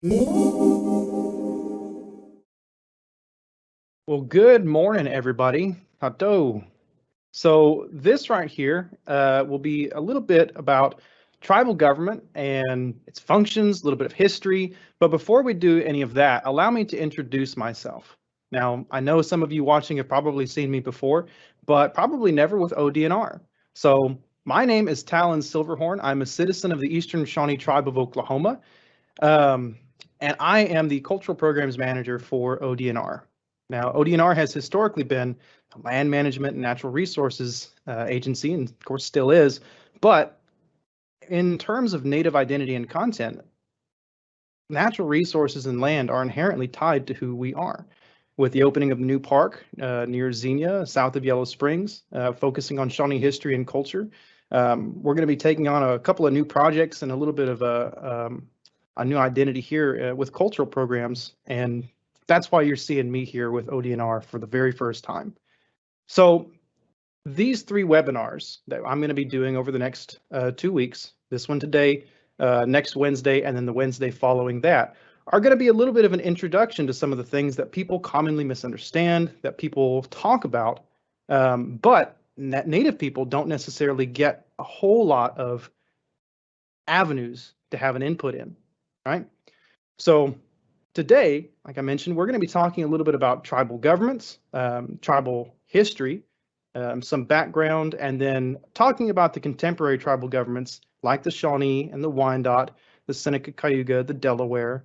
Well, good morning, everybody. Hato. So this right here will be a little bit about tribal government and its functions, a little bit of history. But before we do any of that, allow me to introduce myself. Now, I know some of you watching have probably seen me before, but probably never with ODNR. So my name is Talon Silverhorn. I'm a citizen of the Eastern Shawnee Tribe of Oklahoma, um, and I am the Cultural Programs Manager for ODNR. Now, ODNR has historically been a land management and natural resources agency, and of course still is. But in terms of Native identity and content, natural resources and land are inherently tied to who we are. With the opening of a new park near Xenia, south of Yellow Springs, focusing on Shawnee history and culture, we're going to be taking on a couple of new projects and a little bit of a new identity here with cultural programs. And that's why you're seeing me here with ODNR for the very first time. So these three webinars that I'm going to be doing over the next 2 weeks, this one today, next Wednesday, and then the Wednesday following that, are going to be a little bit of an introduction to some of the things that people commonly misunderstand, that people talk about, but that Native people don't necessarily get a whole lot of avenues to have an input in, right? So today, like I mentioned, we're going to be talking a little bit about tribal governments, tribal history, some background, and then talking about the contemporary tribal governments like the Shawnee and the Wyandot, the Seneca Cayuga, the Delaware.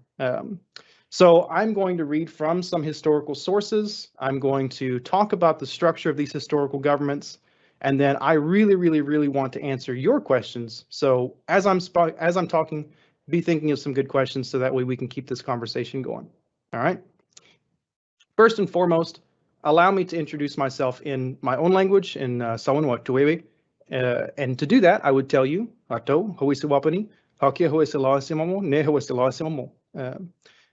So I'm going to read from some historical sources. I'm going to talk about the structure of these historical governments, and then I really want to answer your questions. So as I'm talking, be thinking of some good questions so that way we can keep this conversation going. All right. First and foremost, allow me to introduce myself in my own language, in Sawanwaktuwewe. And to do that, I would tell you, Ato, Hoisiwapani, Hakia Hoisilasimomo, Ne Hoisilasimomo.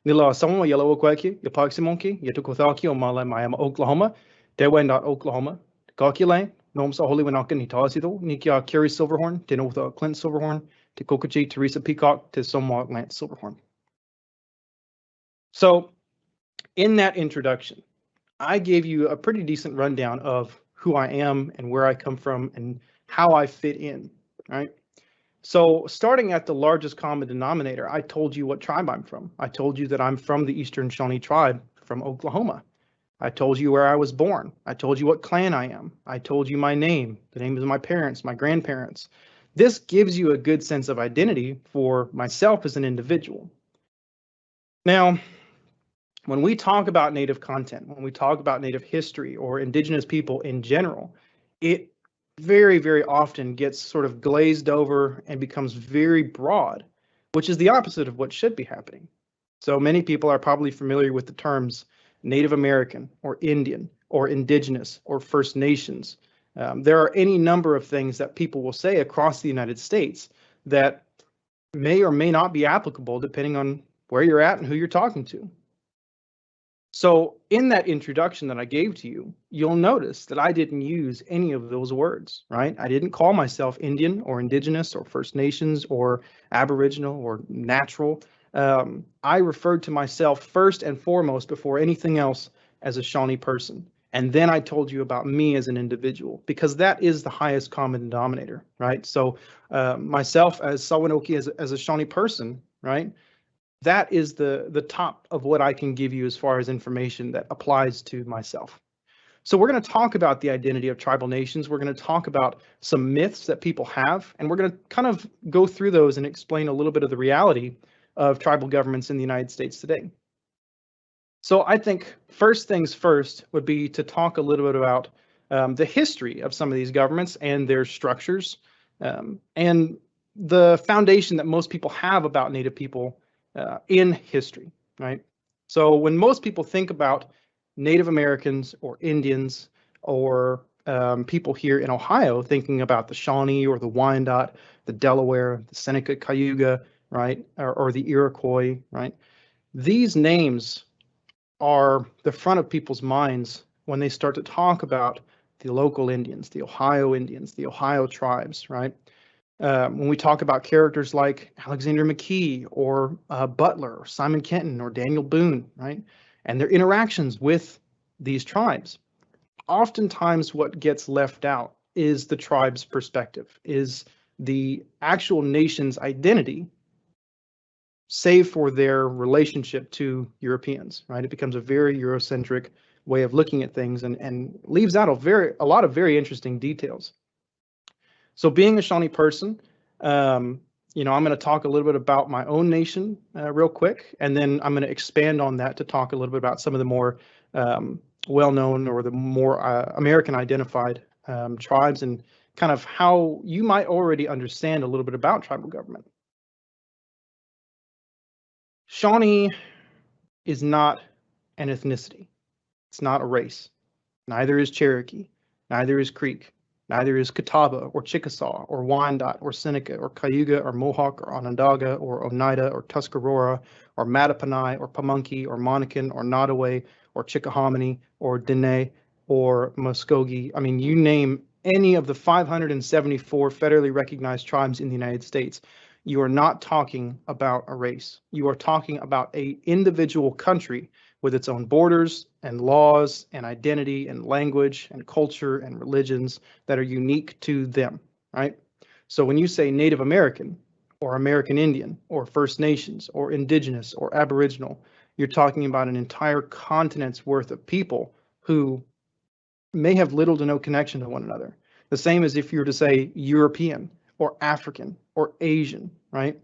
Nila Samoa Yellow Quaki, Yapaximonki, Yatukothaki, Omala, Miami, Oklahoma, Deway, Oklahoma, Gawky Lane, Nomsa Holy Winakan, Hitasido, Nikia Kerry Silverhorn, Dinotha Clint Silverhorn, to Kokachi, Teresa Peacock, to Somewhat Lance Silverhorn. So in that introduction, I gave you a pretty decent rundown of who I am and where I come from and how I fit in, right? So starting at the largest common denominator, I told you what tribe I'm from. I told you that I'm from the Eastern Shawnee tribe from Oklahoma. I told you where I was born. I told you what clan I am. I told you my name, the names of my parents, my grandparents. This gives you a good sense of identity for myself as an individual. Now, when we talk about Native content, when we talk about Native history or Indigenous people in general, it very often gets sort of glazed over and becomes very broad, which is the opposite of what should be happening. So many people are probably familiar with the terms Native American or Indian or Indigenous or First Nations. There are any number of things that people will say across the United States that may or may not be applicable depending on where you're at and who you're talking to. So in that introduction that I gave to you, you'll notice that I didn't use any of those words, right? I didn't call myself Indian or Indigenous or First Nations or Aboriginal or natural. I referred to myself first and foremost before anything else as a Shawnee person. And then I told you about me as an individual, because that is the highest common denominator, right? So myself as Sawanoki, as a Shawnee person, right? That is the top of what I can give you as far as information that applies to myself. So we're going to talk about the identity of tribal nations. We're going to talk about some myths that people have, and we're going to kind of go through those and explain a little bit of the reality of tribal governments in the United States today. So I think first things first would be to talk a little bit about the history of some of these governments and their structures, and the foundation that most people have about Native people in history, right? So when most people think about Native Americans or Indians or people here in Ohio thinking about the Shawnee or the Wyandot, the Delaware, the Seneca Cayuga, right, or the Iroquois, right? These names are the front of people's minds when they start to talk about the local Indians, the Ohio Indians, the Ohio tribes, right? When we talk about characters like Alexander McKee or Butler or Simon Kenton or Daniel Boone, right, and their interactions with these tribes, oftentimes what gets left out is the tribe's perspective, is the actual nation's identity, save for their relationship to Europeans, right? It becomes a very Eurocentric way of looking at things and leaves out a lot of very interesting details. So being a Shawnee person, I'm going to talk a little bit about my own nation real quick, and then I'm going to expand on that to talk a little bit about some of the more well-known or the more American-identified tribes and kind of how you might already understand a little bit about tribal government. Shawnee is not an ethnicity. It's not a race. Neither is Cherokee. Neither is Creek. Neither is Catawba or Chickasaw or Wyandotte or Seneca or Cayuga or Mohawk or Onondaga or Oneida or Tuscarora or Mattaponi or Pamunkey or Monacan or Nottoway or Chickahominy or Dene or Muskogee. I mean, you name any of the 574 federally recognized tribes in the United States, you are not talking about a race. You are talking about an individual country with its own borders and laws and identity and language and culture and religions that are unique to them, right? So when you say Native American or American Indian or First Nations or Indigenous or Aboriginal, you're talking about an entire continent's worth of people who may have little to no connection to one another. The same as if you were to say European or African or Asian, right?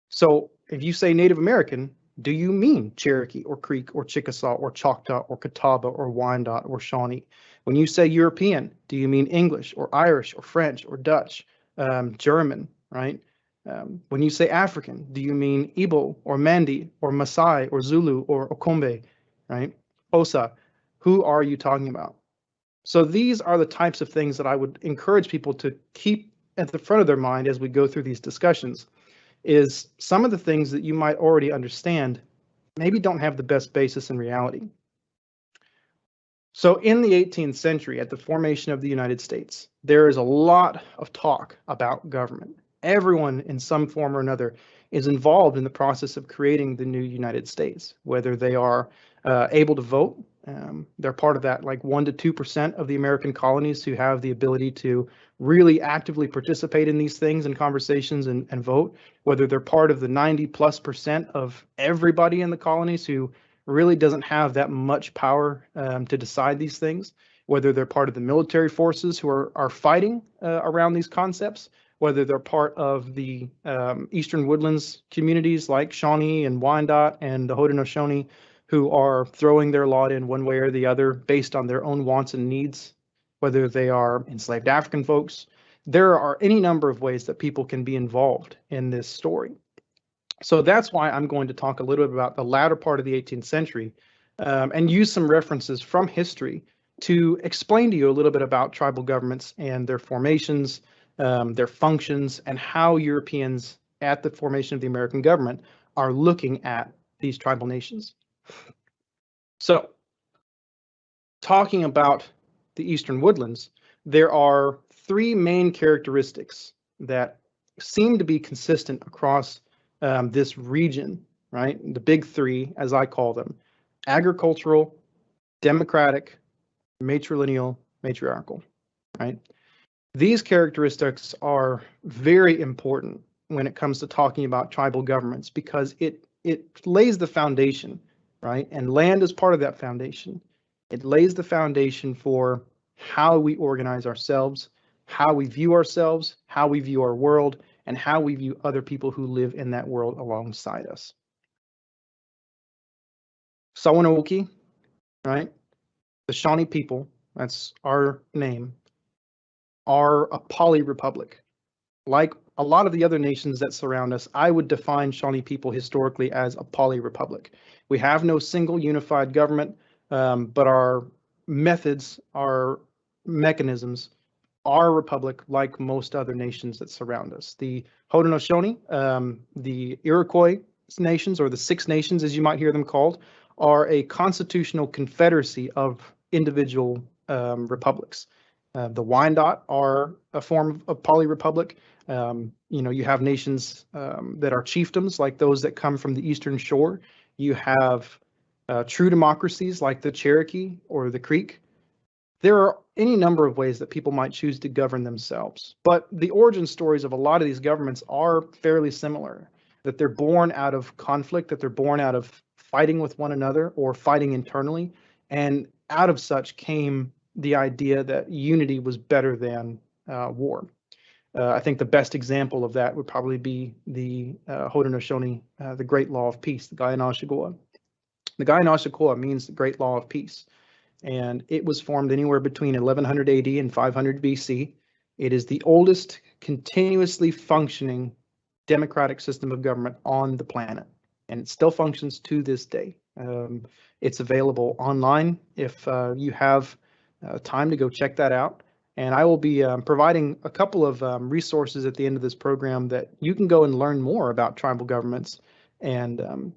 So if you say Native American, do you mean Cherokee or Creek or Chickasaw or Choctaw or Catawba or Wyandotte or Shawnee? When you say European, do you mean English or Irish or French or Dutch, German, right? When you say African, do you mean Igbo or Mandi or Maasai or Zulu or Okombe, right? Osa, who are you talking about? So these are the types of things that I would encourage people to keep at the front of their mind as we go through these discussions. Is some of the things that you might already understand maybe don't have the best basis in reality. So in the 18th century, at the formation of the United States, there is a lot of talk about government. Everyone in some form or another is involved in the process of creating the new United States, whether they are able to vote. They're part of that like 1% to 2% of the American colonies who have the ability to really actively participate in these things and conversations and vote, whether they're part of the 90+% of everybody in the colonies who really doesn't have that much power to decide these things, whether they're part of the military forces who are fighting around these concepts, whether they're part of the Eastern Woodlands communities like Shawnee and Wyandotte and the Haudenosaunee, who are throwing their lot in one way or the other based on their own wants and needs, whether they are enslaved African folks. There are any number of ways that people can be involved in this story. So that's why I'm going to talk a little bit about the latter part of the 18th century and use some references from history to explain to you a little bit about tribal governments and their formations, their functions, and how Europeans at the formation of the American government are looking at these tribal nations. So, talking about the Eastern Woodlands, there are three main characteristics that seem to be consistent across this region, right? The big three, as I call them: agricultural, democratic, matrilineal, matriarchal, right? These characteristics are very important when it comes to talking about tribal governments because it lays the foundation, right? And land is part of that foundation. It lays the foundation for how we organize ourselves, how we view ourselves, how we view our world, and how we view other people who live in that world alongside us. Sawanoki, right? The Shawnee people, that's our name, are a polyrepublic. Like a lot of the other nations that surround us, I would define Shawnee people historically as a polyrepublic. We have no single unified government, but our methods, our mechanisms are a republic like most other nations that surround us. The Haudenosaunee, the Iroquois nations, or the Six Nations as you might hear them called, are a constitutional confederacy of individual republics. The Wyandotte are a form of polyrepublic. You have nations that are chiefdoms, like those that come from the Eastern Shore. You have true democracies like the Cherokee or the Creek. There are any number of ways that people might choose to govern themselves, but the origin stories of a lot of these governments are fairly similar, that they're born out of conflict, that they're born out of fighting with one another or fighting internally, and out of such came the idea that unity was better than war. I think the best example of that would probably be the Haudenosaunee, the Great Law of Peace, the Gaianashigua. The Gaianashigua means the Great Law of Peace, and it was formed anywhere between 1100 AD and 500 BC. It is the oldest continuously functioning democratic system of government on the planet, and it still functions to this day. It's available online if you have time to go check that out. And I will be providing a couple of resources at the end of this program that you can go and learn more about tribal governments and,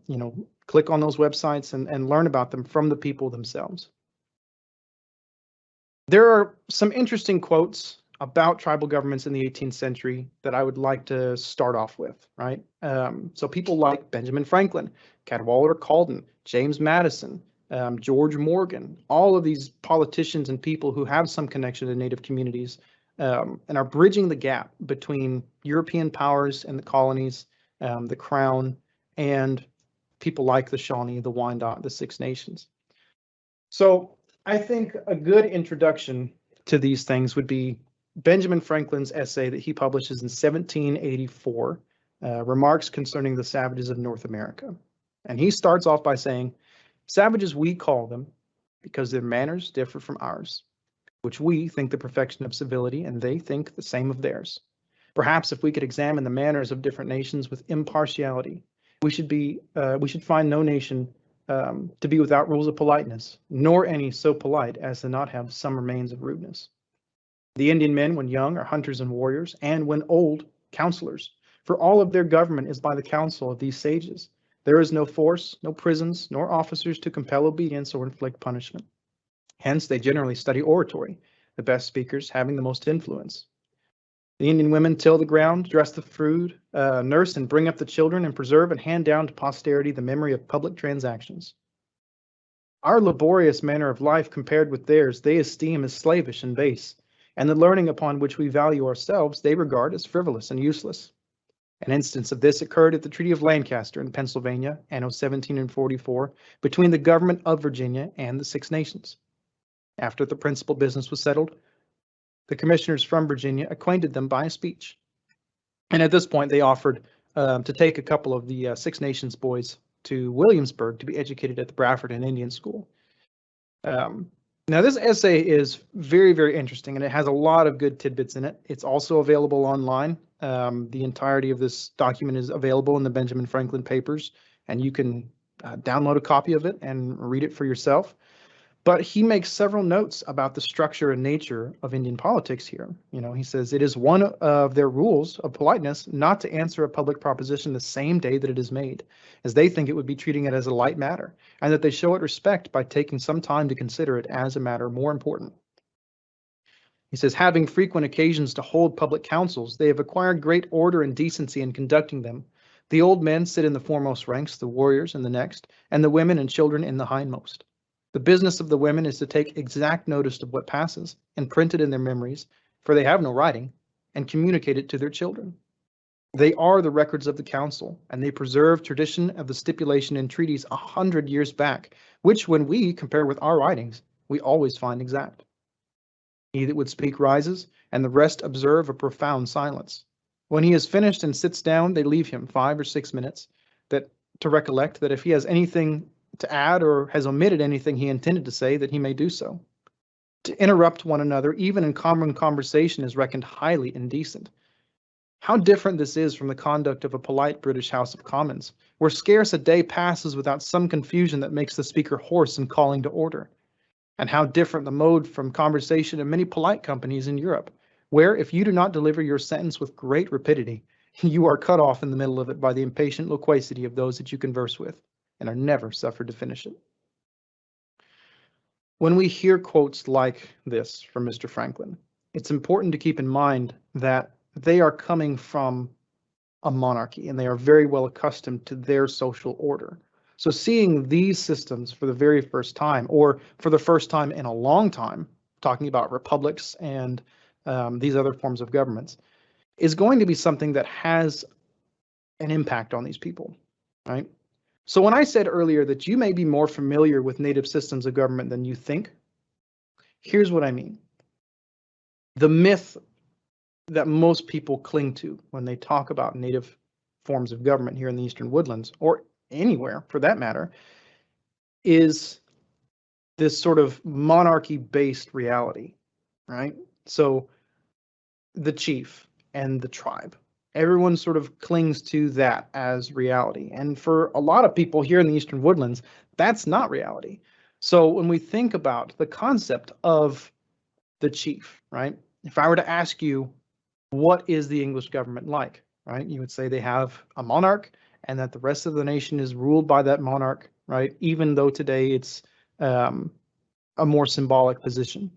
click on those websites and learn about them from the people themselves. There are some interesting quotes about tribal governments in the 18th century that I would like to start off with, right? So people like Benjamin Franklin, Cadwallader Colden, James Madison, George Morgan, all of these politicians and people who have some connection to Native communities and are bridging the gap between European powers and the colonies, the Crown, and people like the Shawnee, the Wyandot, the Six Nations. So I think a good introduction to these things would be Benjamin Franklin's essay that he publishes in 1784, Remarks Concerning the Savages of North America. And he starts off by saying, "Savages we call them because their manners differ from ours, which we think the perfection of civility, and they think the same of theirs. Perhaps if we could examine the manners of different nations with impartiality, we should find no nation to be without rules of politeness, nor any so polite as to not have some remains of rudeness. The Indian men, when young, are hunters and warriors, and when old, counselors, for all of their government is by the counsel of these sages. There is no force, no prisons, nor officers to compel obedience or inflict punishment. Hence, they generally study oratory, the best speakers having the most influence. The Indian women till the ground, dress the food, nurse and bring up the children, and preserve and hand down to posterity the memory of public transactions. Our laborious manner of life compared with theirs they esteem as slavish and base, and the learning upon which we value ourselves they regard as frivolous and useless. An instance of this occurred at the Treaty of Lancaster in Pennsylvania, anno 1744, between the government of Virginia and the Six Nations. After the principal business was settled, the commissioners from Virginia acquainted them by a speech. And at this point, they offered to take a couple of the Six Nations boys to Williamsburg to be educated at the Bradford and Indian School. Now, this essay is very, very interesting, and it has a lot of good tidbits in it. It's also available online. The entirety of this document is available in the Benjamin Franklin Papers, and you can download a copy of it and read it for yourself. But he makes several notes about the structure and nature of Indian politics here. He says it is one of their rules of politeness not to answer a public proposition the same day that it is made, as they think it would be treating it as a light matter, and that they show it respect by taking some time to consider it as a matter more important. He says, having frequent occasions to hold public councils, they have acquired great order and decency in conducting them. The old men sit in the foremost ranks, the warriors in the next, and the women and children in the hindmost. The business of the women is to take exact notice of what passes and print it in their memories, for they have no writing, and communicate it to their children. They are the records of the council, and they preserve tradition of the stipulation in treaties 100 years back, which when we compare with our writings, we always find exact. He that would speak rises, and the rest observe a profound silence. When he has finished and sits down, they leave him 5 or 6 minutes to recollect that if he has anything to add or has omitted anything he intended to say, that he may do so. To interrupt one another, even in common conversation, is reckoned highly indecent. How different this is from the conduct of a polite British House of Commons, where scarce a day passes without some confusion that makes the speaker hoarse in calling to order. And how different the mode from conversation in many polite companies in Europe, where if you do not deliver your sentence with great rapidity, you are cut off in the middle of it by the impatient loquacity of those that you converse with, and are never suffered to finish it. When we hear quotes like this from Mr. Franklin, it's important to keep in mind that they are coming from a monarchy and they are very well accustomed to their social order. So seeing these systems for the very first time, or for the first time in a long time, talking about republics and these other forms of governments, is going to be something that has an impact on these people, right? So when I said earlier that you may be more familiar with native systems of government than you think, here's what I mean. The myth that most people cling to when they talk about native forms of government here in the Eastern Woodlands, or anywhere for that matter, is this sort of monarchy-based reality, right? So the chief and the tribe, everyone sort of clings to that as reality. And for a lot of people here in the Eastern Woodlands, that's not reality. So when we think about the concept of the chief, right? If I were to ask you, what is the English government like, right? You would say they have a monarch and that the rest of the nation is ruled by that monarch, right? Even though today it's a more symbolic position.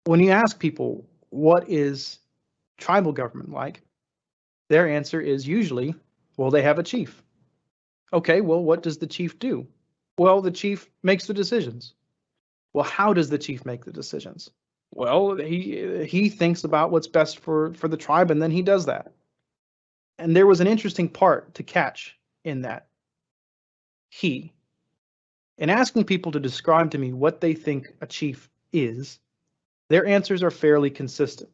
When you ask people, what is tribal government like? Their answer is usually, well, they have a chief. Okay, well, what does the chief do? Well, the chief makes the decisions. Well, how does the chief make the decisions? Well, he thinks about what's best for the tribe, and then he does that. And there was an interesting part to catch in that. In asking people to describe to me what they think a chief is, their answers are fairly consistent.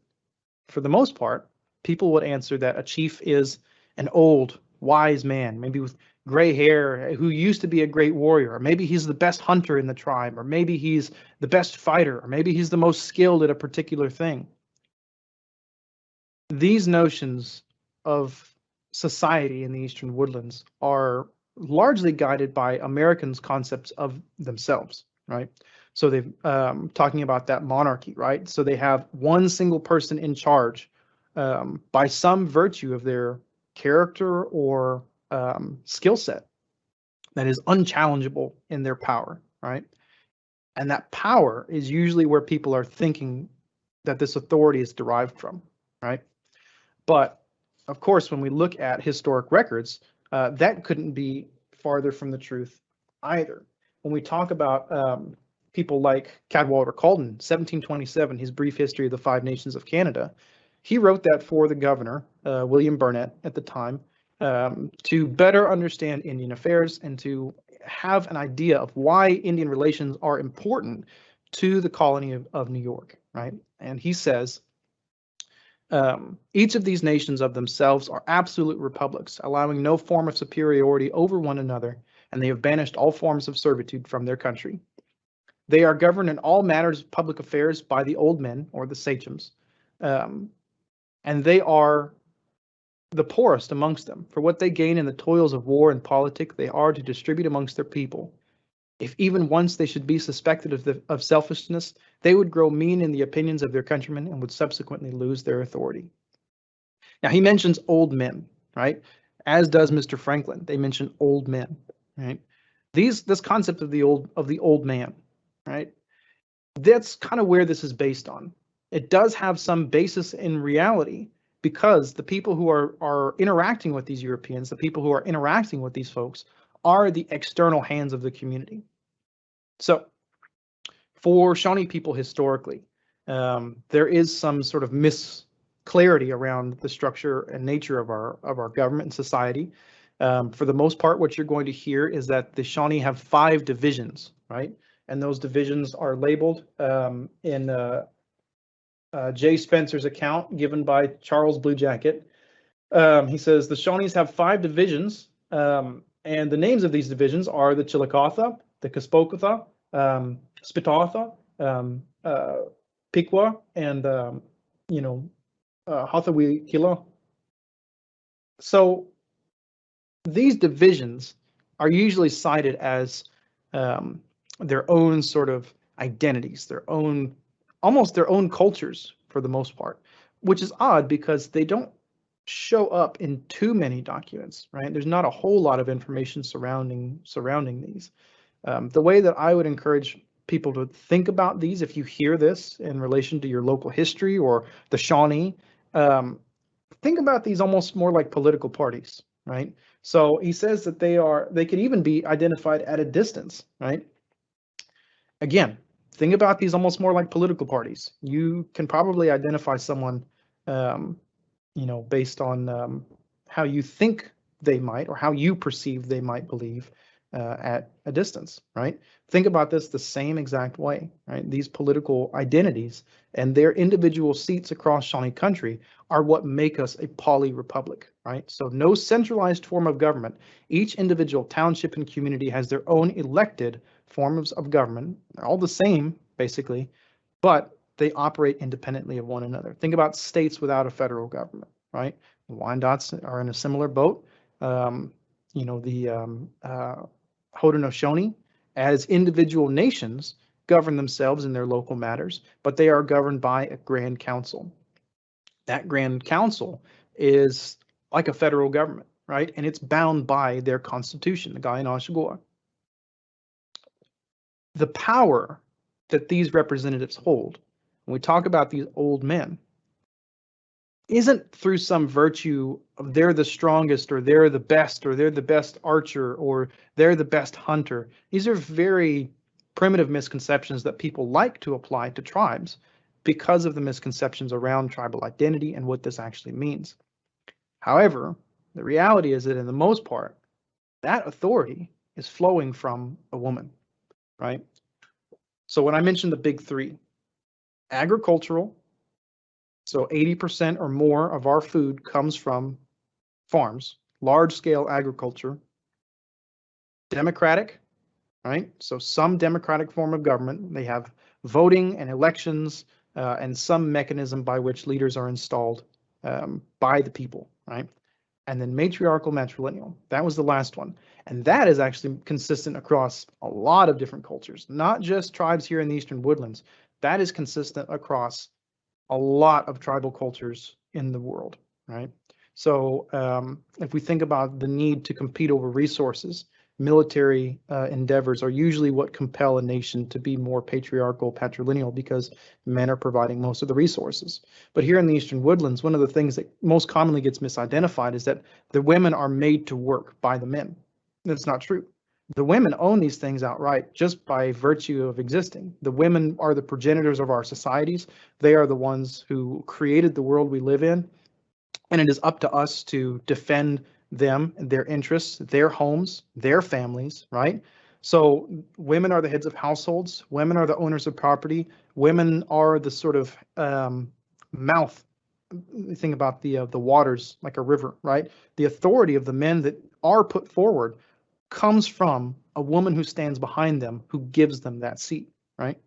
For the most part, people would answer that a chief is an old, wise man, maybe with gray hair, who used to be a great warrior, or maybe he's the best hunter in the tribe, or maybe he's the best fighter, or maybe he's the most skilled at a particular thing. These notions of society in the Eastern Woodlands are largely guided by Americans' concepts of themselves, right? So they've talking about that monarchy, right? So they have one single person in charge by some virtue of their character or skill set that is unchallengeable in their power, right? And that power is usually where people are thinking that this authority is derived from, right? But of course, when we look at historic records, that couldn't be farther from the truth either. When we talk about people like Cadwallader Colton, 1727, his brief history of the Five Nations of Canada, he wrote that for the governor, William Burnett at the time, to better understand Indian affairs and to have an idea of why Indian relations are important to the colony of New York, right? And he says, each of these nations of themselves are absolute republics, allowing no form of superiority over one another, and they have banished all forms of servitude from their country. They are governed in all matters of public affairs by the old men, or the sachems, and they are the poorest amongst them. For what they gain in the toils of war and politic, they are to distribute amongst their people. If even once they should be suspected of selfishness, they would grow mean in the opinions of their countrymen and would subsequently lose their authority. Now he mentions old men, right? As does Mr. Franklin. They mention old men, right? This concept of the old man, right? That's kind of where this is based on. It does have some basis in reality because the people who are interacting with these Europeans, the people who are interacting with these folks, are the external hands of the community. So for Shawnee people historically, there is some sort of clarity around the structure and nature of our government and society. For the most part, what you're going to hear is that the Shawnee have 5 divisions, right? And those divisions are labeled in Jay Spencer's account given by Charles Bluejacket. He says the Shawnees have 5 divisions, and the names of these divisions are the Chillicothe, the Kaspokotha, Spitotha, Piqua, and Hathaway-Kilo. So these divisions are usually cited as their own sort of identities, almost their own cultures for the most part, which is odd because they don't show up in too many documents, right? There's not a whole lot of information surrounding these. The way that I would encourage people to think about these. If you hear this in relation to your local history or the Shawnee, think about these almost more like political parties, right? So he says that they could even be identified at a distance, right? Again, think about these almost more like political parties. You can probably identify someone, based on how you think they might or how you perceive they might believe at a distance, right? Think about this the same exact way, right? These political identities and their individual seats across Shawnee country are what make us a poly republic, right? So no centralized form of government. Each individual township and community has their own elected forms of government. They're all the same, basically, but they operate independently of one another. Think about states without a federal government, right? The Wyandots are in a similar boat. The Haudenosaunee, as individual nations, govern themselves in their local matters, but they are governed by a Grand Council. That Grand Council is like a federal government, right? And it's bound by their constitution, the Guyana-Oshagoa. The power that these representatives hold, when we talk about these old men, isn't through some virtue of they're the strongest or they're the best or they're the best archer or they're the best hunter. These are very primitive misconceptions that people like to apply to tribes because of the misconceptions around tribal identity and what this actually means. However, the reality is that in the most part, that authority is flowing from a woman, right? So when I mentioned the big three, agricultural, so 80% or more of our food comes from farms, large-scale agriculture. Democratic, right? So some democratic form of government. They have voting and elections and some mechanism by which leaders are installed by the people, right? And then matriarchal matrilineal. That was the last one. And that is actually consistent across a lot of different cultures, not just tribes here in the Eastern Woodlands. That is consistent across a lot of tribal cultures in the world, right? So if we think about the need to compete over resources, military endeavors are usually what compel a nation to be more patriarchal, patrilineal, because men are providing most of the resources. But here in the Eastern Woodlands, one of the things that most commonly gets misidentified is that the women are made to work by the men. That's not true. The women own these things outright just by virtue of existing. The women are the progenitors of our societies. They are the ones who created the world we live in. And it is up to us to defend them, their interests, their homes, their families, right? So women are the heads of households. Women are the owners of property. Women are the sort of mouth. Think about the waters like a river, right? The authority of the men that are put forward comes from a woman who stands behind them, who gives them that seat, right?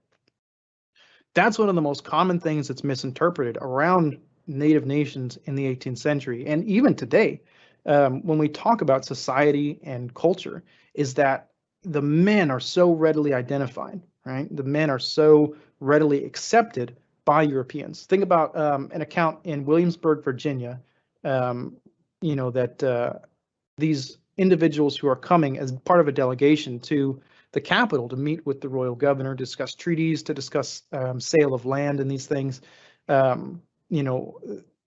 That's one of the most common things that's misinterpreted around Native nations in the 18th century. And even today, when we talk about society and culture, is that the men are so readily identified, right? The men are so readily accepted by Europeans. Think about an account in Williamsburg, Virginia, that these individuals who are coming as part of a delegation to the capital to meet with the royal governor, discuss treaties, to discuss sale of land and these things.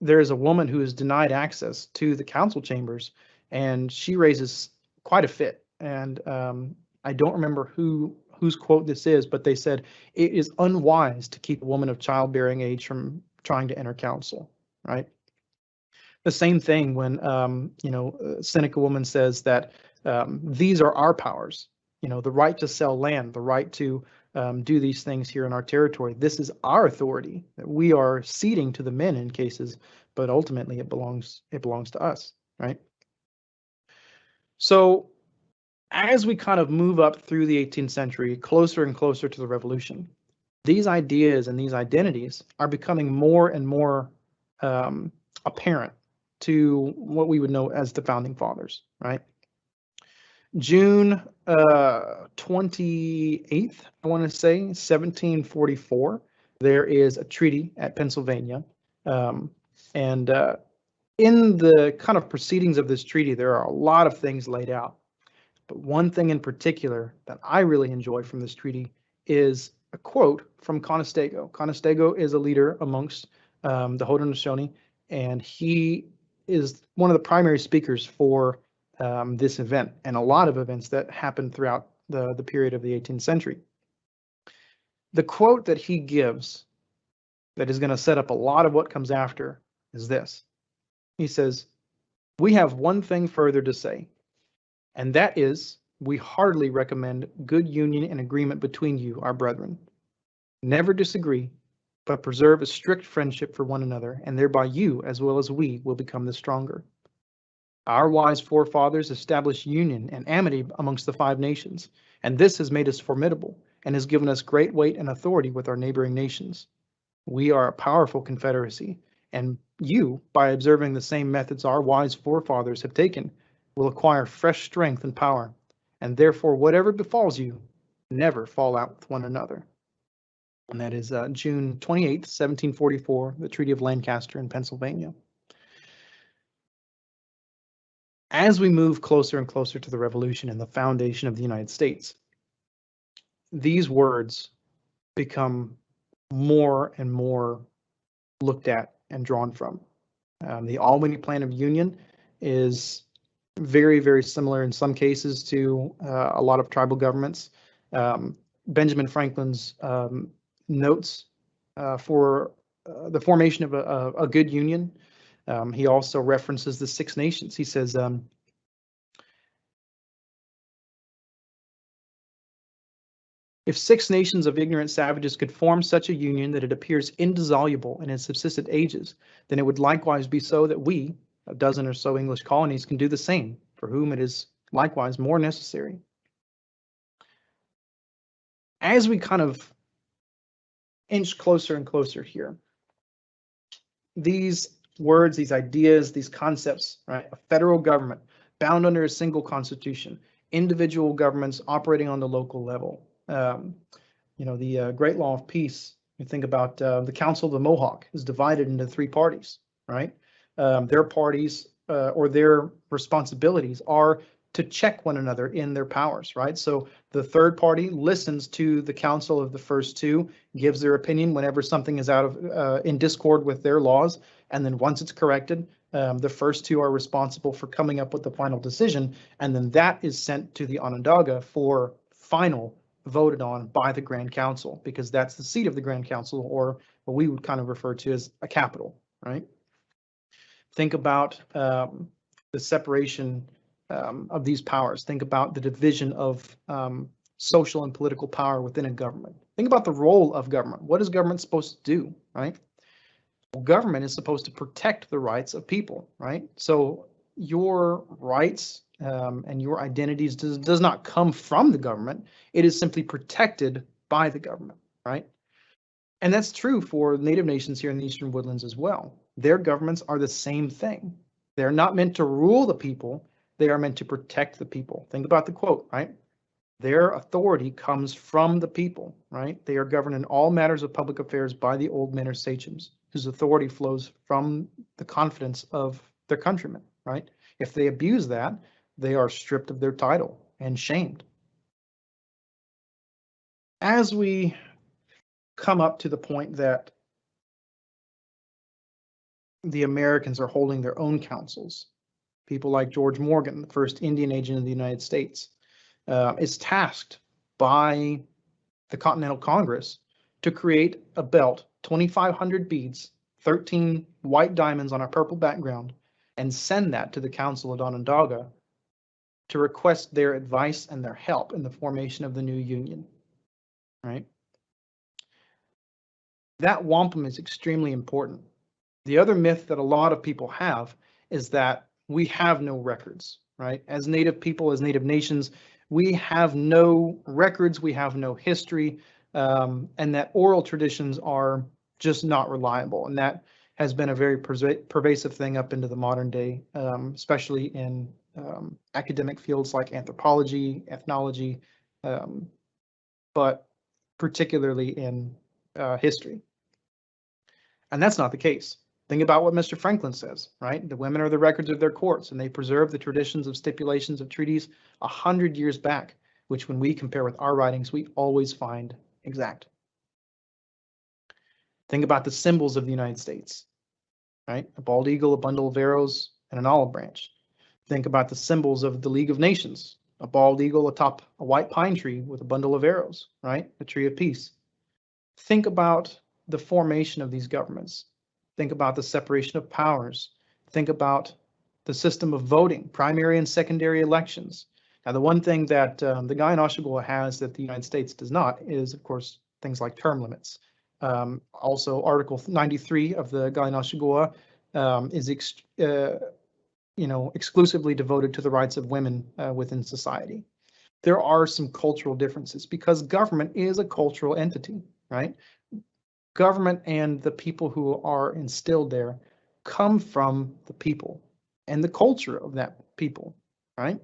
There is a woman who is denied access to the council chambers, and she raises quite a fit. And I don't remember whose quote this is, but they said it is unwise to keep a woman of childbearing age from trying to enter council, right? The same thing when Seneca woman says that these are our powers, the right to sell land, the right to do these things here in our territory. This is our authority that we are ceding to the men in cases, but ultimately it belongs to us, right? So as we kind of move up through the 18th century, closer and closer to the revolution, these ideas and these identities are becoming more and more apparent to what we would know as the founding fathers, right? June 28th, I want to say, 1744, there is a treaty at Pennsylvania. And in the kind of proceedings of this treaty, there are a lot of things laid out. But one thing in particular that I really enjoy from this treaty is a quote from Conestogo. Conestogo is a leader amongst the Haudenosaunee, and he is one of the primary speakers for this event and a lot of events that happened throughout the period of the 18th century. The quote that he gives that is going to set up a lot of what comes after is this. He says, "We have one thing further to say, and that is, we heartily recommend good union and agreement between you, our brethren. Never disagree, but preserve a strict friendship for one another, and thereby you, as well as we, will become the stronger. Our wise forefathers established union and amity amongst the 5 nations, and this has made us formidable and has given us great weight and authority with our neighboring nations. We are a powerful confederacy, and you, by observing the same methods our wise forefathers have taken, will acquire fresh strength and power, and therefore whatever befalls you, never fall out with one another." And that is June 28th, 1744, the Treaty of Lancaster in Pennsylvania. As we move closer and closer to the Revolution and the foundation of the United States, these words become more and more looked at and drawn from. The Albany Plan of Union is very, very similar in some cases to a lot of tribal governments. Benjamin Franklin's notes for the formation of a good union. He also references the 6 nations. He says, "If 6 nations of ignorant savages could form such a union that it appears indissoluble and has subsisted ages, then it would likewise be so that we, a dozen or so English colonies, can do the same, for whom it is likewise more necessary." As we kind of inch closer and closer here, these words, these ideas, these concepts, right? A federal government bound under a single constitution, individual governments operating on the local level. The Great Law of Peace, you think about the Council of the Mohawk is divided into 3 parties, right? Their parties or their responsibilities are to check one another in their powers, right? So the third party listens to the counsel of the first 2, gives their opinion whenever something is out of in discord with their laws, and then once it's corrected, the first 2 are responsible for coming up with the final decision, and then that is sent to the Onondaga for final voted on by the Grand Council, because that's the seat of the Grand Council, or what we would kind of refer to as a capital, right? Think about the separation of these powers. Think about the division of social and political power within a government. Think about the role of government. What is government supposed to do, right? Well, government is supposed to protect the rights of people, right? So your rights and your identities does not come from the government. It is simply protected by the government, right? And that's true for Native nations here in the Eastern Woodlands as well. Their governments are the same thing. They're not meant to rule the people. They are meant to protect the people. Think about the quote, right? Their authority comes from the people, right? They are governed in all matters of public affairs by the old men or sachems, whose authority flows from the confidence of their countrymen, right? If they abuse that, they are stripped of their title and shamed. As we come up to the point that the Americans are holding their own councils, people like George Morgan, the first Indian agent of the United States, is tasked by the Continental Congress to create a belt, 2,500 beads, 13 white diamonds on a purple background, and send that to the Council at Onondaga to request their advice and their help in the formation of the new union, right? That wampum is extremely important. The other myth that a lot of people have is that we have no records, right? As Native people, as Native nations, we have no records, we have no history, and that oral traditions are just not reliable. And that has been a very pervasive thing up into the modern day, especially in academic fields like anthropology, ethnology, but particularly in history. And that's not the case. Think about what Mr. Franklin says, right? The women are the records of their courts, and they preserve the traditions of stipulations of treaties 100 years back, which when we compare with our writings, we always find exact. Think about the symbols of the United States, right? A bald eagle, a bundle of arrows, and an olive branch. Think about the symbols of the League of Nations, a bald eagle atop a white pine tree with a bundle of arrows, right? The tree of peace. Think about the formation of these governments. Think about the separation of powers. Think about the system of voting, primary and secondary elections. Now, the one thing that the Guyana has that the United States does not is, of course, things like term limits. Also, Article 93 of the Guyana is exclusively devoted to the rights of women within society. There are some cultural differences because government is a cultural entity, right? Government and the people who are instilled there come from the people and the culture of that people, right?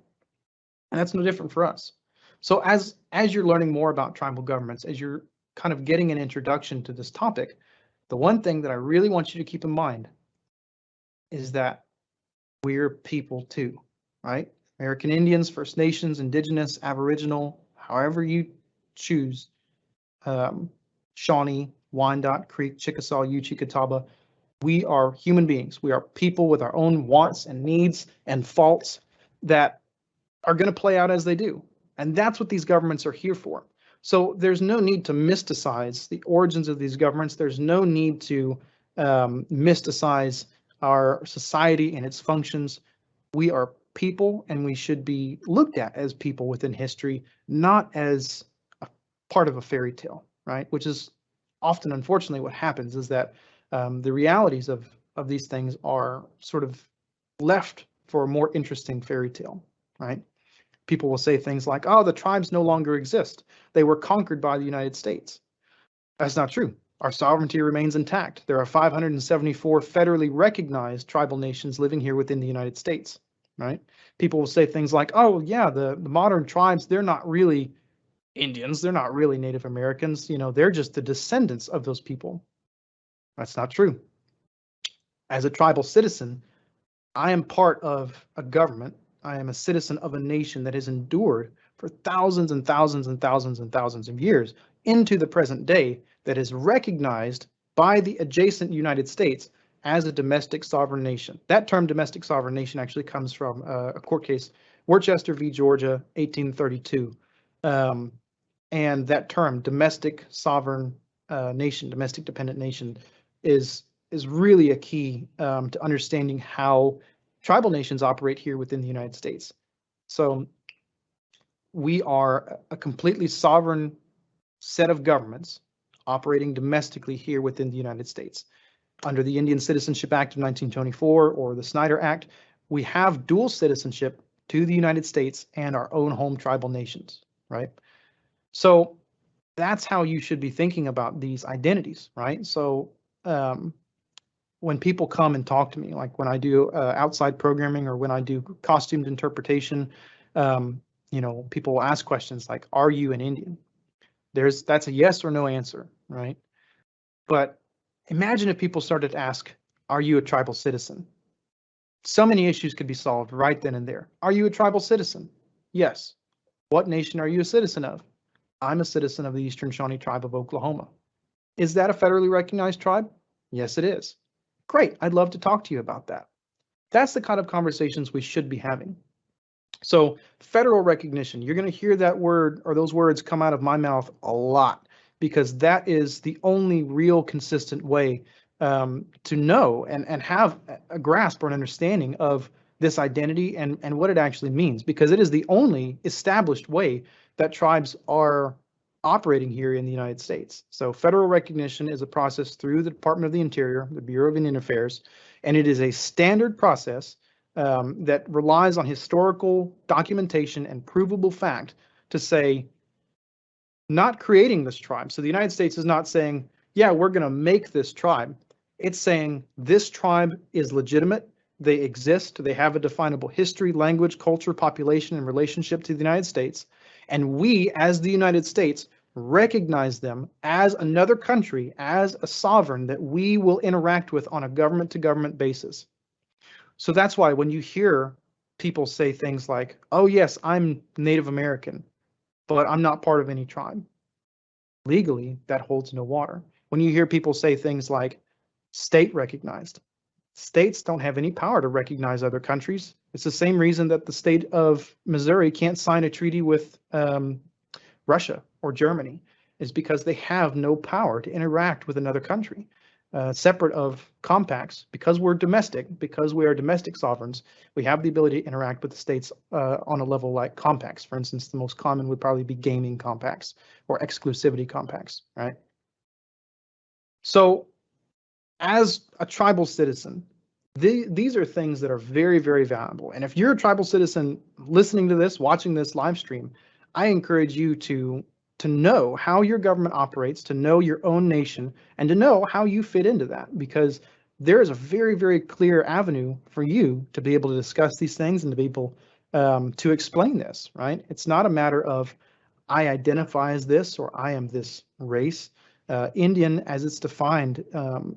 And that's no different for us. So as you're learning more about tribal governments, as you're kind of getting an introduction to this topic, the one thing that I really want you to keep in mind is that we're people too, right? American Indians, First Nations, Indigenous, Aboriginal, however you choose, Shawnee, Wyandotte, Creek, Chickasaw, Yuchi, Catawba, we are human beings. We are people with our own wants and needs and faults that are going to play out as they do. And that's what these governments are here for. So there's no need to mysticize the origins of these governments. There's no need to mysticize our society and its functions. We are people, and we should be looked at as people within history, not as a part of a fairy tale, right? Which is often, unfortunately, what happens is that the realities of these things are sort of left for a more interesting fairy tale, right? People will say things like, oh, the tribes no longer exist. They were conquered by the United States. That's not true. Our sovereignty remains intact. There are 574 federally recognized tribal nations living here within the United States, right? People will say things like, oh, yeah, the modern tribes, they're not really Indians. They're not really Native Americans. They're just the descendants of those people. That's not true. As a tribal citizen, I am part of a government. I am a citizen of a nation that has endured for thousands and thousands and thousands and thousands of years into the present day, that is recognized by the adjacent United States as a domestic sovereign nation. That term domestic sovereign nation actually comes from a court case, Worcester v. Georgia, 1832. And that term domestic sovereign nation, domestic dependent nation, is really a key to understanding how tribal nations operate here within the United States. So we are a completely sovereign set of governments operating domestically here within the United States. Under the Indian Citizenship Act of 1924 or the Snyder Act, we have dual citizenship to the United States and our own home tribal nations, right? So that's how you should be thinking about these identities, right? So when people come and talk to me, like when I do outside programming or when I do costumed interpretation, people will ask questions like, are you an Indian? That's a yes or no answer, right? But imagine if people started to ask, are you a tribal citizen? So many issues could be solved right then and there. Are you a tribal citizen? Yes. What nation are you a citizen of? I'm a citizen of the Eastern Shawnee Tribe of Oklahoma. Is that a federally recognized tribe? Yes, it is. Great. I'd love to talk to you about that. That's the kind of conversations we should be having. So federal recognition, you're going to hear that word or those words come out of my mouth a lot, because that is the only real consistent way to know and have a grasp or an understanding of this identity and what it actually means, because it is the only established way that tribes are operating here in the United States. So federal recognition is a process through the Department of the Interior, the Bureau of Indian Affairs, and it is a standard process that relies on historical documentation and provable fact to say, not creating this tribe. So the United States is not saying, yeah, we're going to make this tribe. It's saying this tribe is legitimate. They exist. They have a definable history, language, culture, population, and relationship to the United States. And we, as the United States, recognize them as another country, as a sovereign that we will interact with on a government-to-government basis. So that's why when you hear people say things like, oh, yes, I'm Native American, but I'm not part of any tribe. legally, that holds no water. When you hear people say things like state recognized, states don't have any power to recognize other countries. It's the same reason that the state of Missouri can't sign a treaty with Russia or Germany, is because they have no power to interact with another country, separate of compacts. Because we're domestic, because we are domestic sovereigns, we have the ability to interact with the states on a level like compacts. For instance, the most common would probably be gaming compacts or exclusivity compacts, right? So as a tribal citizen, these are things that are very, very valuable. And if you're a tribal citizen listening to this, watching this live stream, I encourage you to know how your government operates, to know your own nation, and to know how you fit into that, because there is a very, very clear avenue for you to be able to discuss these things and to be able to explain this, right? It's not a matter of I identify as this or I am this race. Indian, as it's defined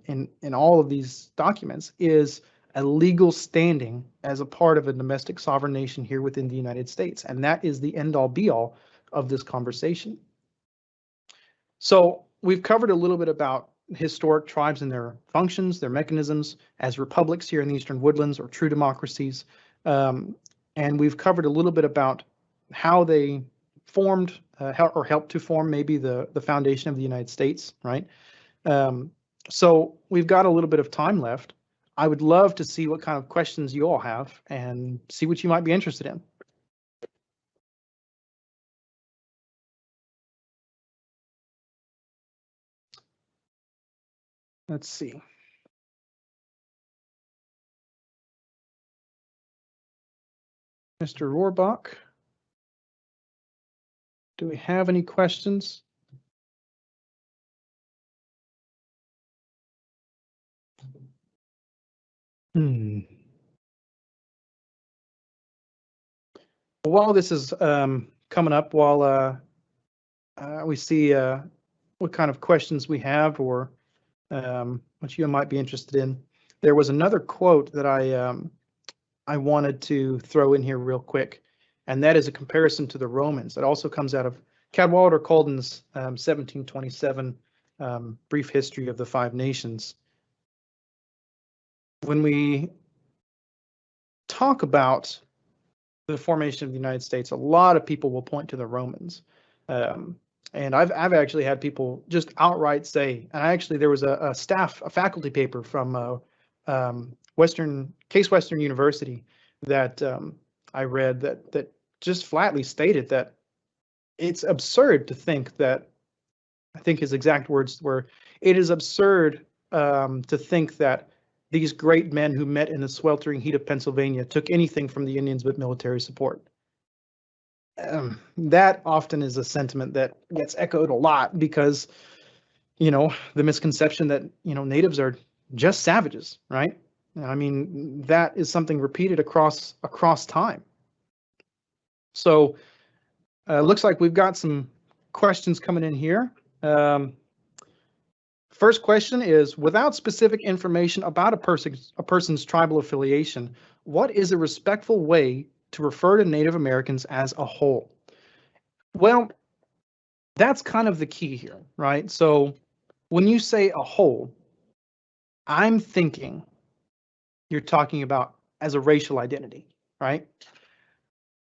in all of these documents, is a legal standing as a part of a domestic sovereign nation here within the United States. And that is the end all be all of this conversation. So we've covered a little bit about historic tribes and their functions, their mechanisms as republics here in the Eastern Woodlands or true democracies. And we've covered a little bit about how they formed or helped to form maybe the foundation of the United States, right? So we've got a little bit of time left. I would love to see what kind of questions you all have and see what you might be interested in. Let's see. Mr. Rohrbach, do we have any questions? While this is coming up, while we see what kind of questions we have or what you might be interested in, there was another quote that I wanted to throw in here real quick, and that is a comparison to the Romans. That also comes out of Cadwallader Colden's 1727 Brief History of the Five Nations. When we talk about the formation of the United States, a lot of people will point to the Romans. And I've actually had people just outright say, and actually there was a faculty paper from Case Western University that I read that just flatly stated that it's absurd to think that, I think his exact words were, it is absurd to think that these great men who met in the sweltering heat of Pennsylvania took anything from the Indians but military support. That often is a sentiment that gets echoed a lot because, the misconception that, natives are just savages, right? I mean, that is something repeated across time. So looks like we've got some questions coming in here. First question is, without specific information about a person's tribal affiliation, what is a respectful way to refer to Native Americans as a whole? Well, that's kind of the key here, right? So when you say a whole, I'm thinking you're talking about as a racial identity, right?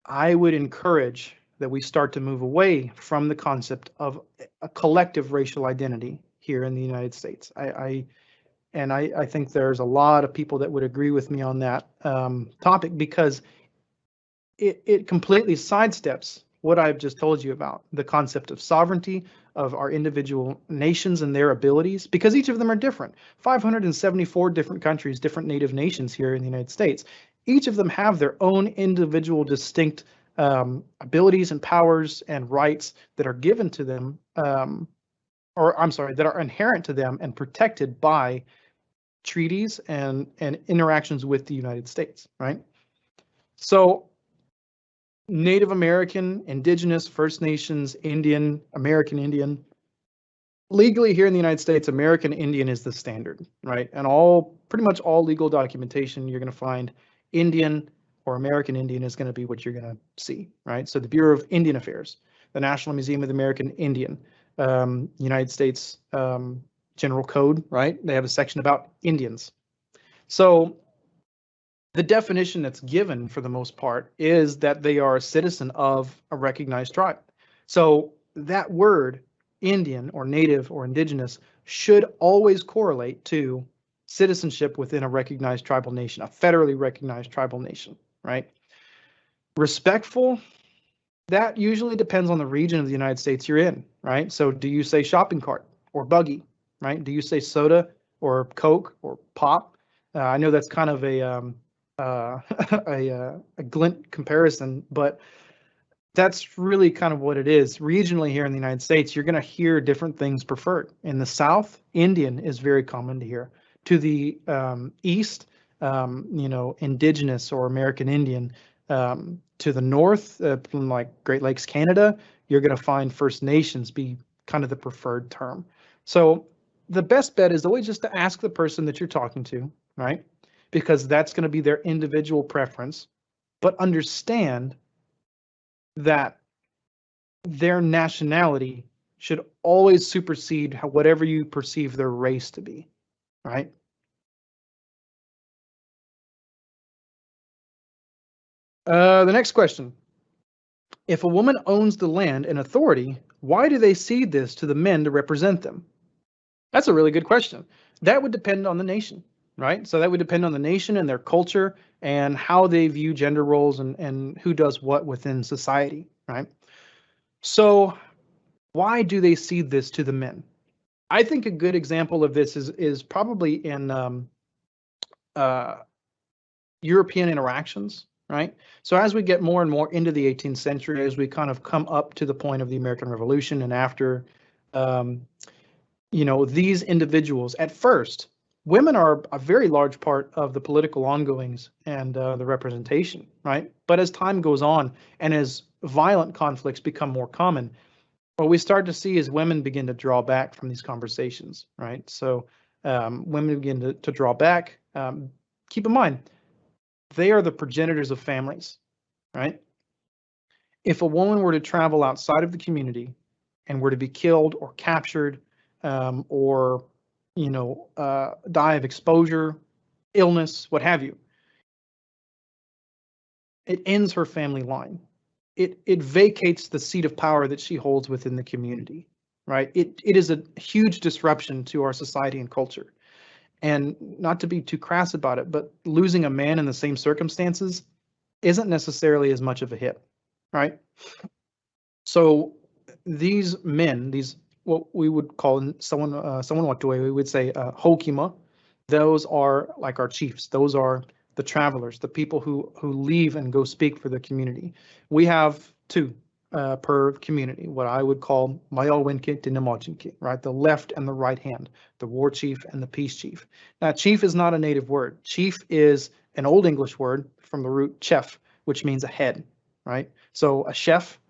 I would encourage that we start to move away from the concept of a collective racial identity here in the United States. I think there's a lot of people that would agree with me on that topic, because it completely sidesteps what I've just told you about the concept of sovereignty of our individual nations and their abilities, because each of them are different. 574 different countries, different native nations here in the United States. Each of them have their own individual distinct abilities and powers and rights that are given to them, that are inherent to them and protected by treaties and interactions with the United States, right? So Native American, Indigenous, First Nations, Indian, American Indian. Legally here in the United States, American Indian is the standard, right? And pretty much all legal documentation, you're going to find Indian or American Indian is going to be what you're going to see, right? So the Bureau of Indian Affairs, the National Museum of the American Indian, United States General Code, right? They have a section about Indians. So the definition that's given for the most part is that they are a citizen of a recognized tribe. So that word, Indian or Native or Indigenous, should always correlate to citizenship within a recognized tribal nation, a federally recognized tribal nation, right? Respectful, that usually depends on the region of the United States you're in, right? So do you say shopping cart or buggy, right? Do you say soda or Coke or pop? I know that's kind of a a glint comparison, but that's really kind of what it is. Regionally here in the United States, you're going to hear different things preferred. In the South, Indian is very common to hear. To the East, Indigenous or American Indian. To the North, from like Great Lakes, Canada, you're going to find First Nations be kind of the preferred term. So the best bet is always just to ask the person that you're talking to, right? Because that's going to be their individual preference, but understand that their nationality should always supersede whatever you perceive their race to be, right? The next question. If a woman owns the land and authority, why do they cede this to the men to represent them? That's a really good question. That would depend on the nation, right? So that would depend on the nation and their culture and how they view gender roles and who does what within society, right? So why do they cede this to the men? I think a good example of this is probably in European interactions, right? So as we get more and more into the 18th century, as we kind of come up to the point of the American Revolution and after, these individuals, at first, women are a very large part of the political ongoings and the representation, right? But as time goes on and as violent conflicts become more common, what we start to see is women begin to draw back from these conversations, right? So women begin to draw back. Keep in mind, they are the progenitors of families, right? If a woman were to travel outside of the community and were to be killed or captured or, die of exposure, illness, what have you, it ends her family line. It vacates the seat of power that she holds within the community, right? It is a huge disruption to our society and culture. And not to be too crass about it, but losing a man in the same circumstances isn't necessarily as much of a hit, right? So these men, these what we would call someone Watuwe, we would say Hokima, those are like our chiefs. Those are the travelers, the people who leave and go speak for the community. We have two per community, what I would call Mayalwinke Dinamochinke, right? The left and the right hand, the war chief and the peace chief. Now, chief is not a native word. Chief is an Old English word from the root chef, which means a head, right? So a chef,